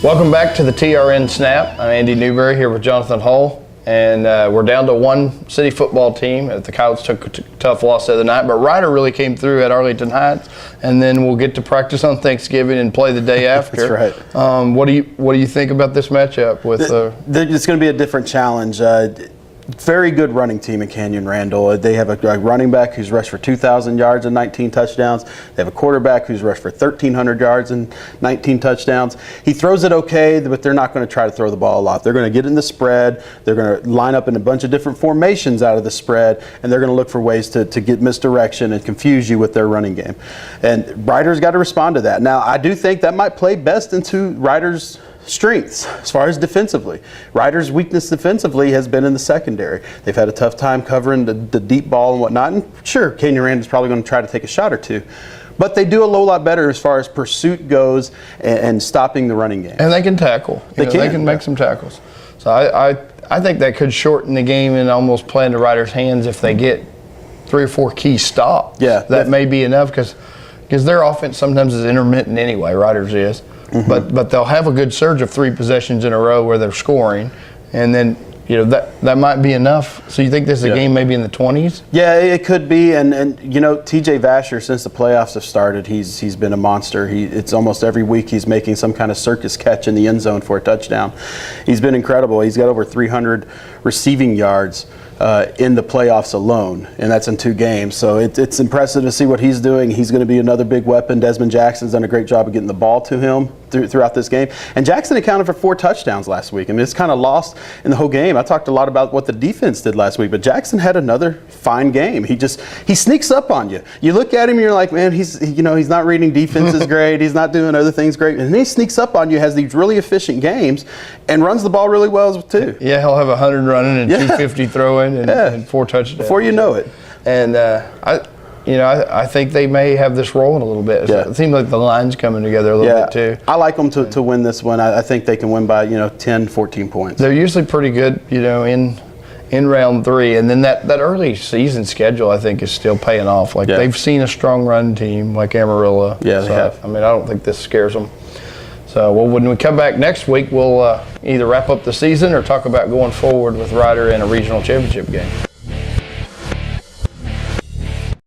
Welcome back to the TRN Snap. I'm Andy Newberry here with Jonathan Hull, and we're down to one city football team. The Coyotes took a tough loss the other night, but Ryder really came through at Arlington Heights, and then we'll get to practice on Thanksgiving and play the day after. That's right. What do you think about this matchup? It's going to be a different challenge. Very good running team in Canyon Randall. They have a running back who's rushed for 2,000 yards and 19 touchdowns. They have a quarterback who's rushed for 1,300 yards and 19 touchdowns. He throws it okay, but they're not going to try to throw the ball a lot. They're going to get in the spread. They're going to line up in a bunch of different formations out of the spread, and they're going to look for ways to get misdirection and confuse you with their running game. And Ryder's got to respond to that. Now, I do think that might play best into Ryder's strengths as far as defensively. Ryder's weakness defensively has been in the secondary. They've had a tough time covering the deep ball and whatnot. And sure, Canyon Randall's probably going to try to take a shot or two. But they do a whole lot better as far as pursuit goes and stopping the running game. And they can tackle. They can make some tackles. So I think that could shorten the game and almost play into Ryder's hands if they get 3 or 4 key stops. Yeah, that may be enough because their offense sometimes is intermittent anyway. Ryder's is. Mm-hmm. But they'll have a good surge of 3 possessions in a row where they're scoring, and then that might be enough. So you think this is a game maybe in the 20s? Yeah, it could be. And TJ Vasher, since the playoffs have started, he's been a monster. It's almost every week he's making some kind of circus catch in the end zone for a touchdown. He's been incredible. He's got over 300 receiving yards in the playoffs alone, and that's in 2 games. So it's impressive to see what he's doing. He's going to be another big weapon. Desmond Jackson's done a great job of getting the ball to him throughout this game. And Jackson accounted for 4 touchdowns last week. I mean, it's kind of lost in the whole game. I talked a lot about what the defense did last week, but Jackson had another fine game. He sneaks up on you. You look at him, you're like, man, he's not reading defenses great. He's not doing other things great. And then he sneaks up on you, has these really efficient games, and runs the ball really well too. Yeah, he'll have 100 running and 250 throwing and 4 touchdowns. Before you know it. And I think they may have this rolling a little bit. Yeah. It seems like the line's coming together a little bit too. I like them to win this one. I think they can win by 10, 14 points. They're usually pretty good, in round 3, and then that early season schedule I think is still paying off. They've seen a strong run team like Amarillo. Yeah, they have. I mean, I don't think this scares them. So, when we come back next week, we'll either wrap up the season or talk about going forward with Ryder in a regional championship game.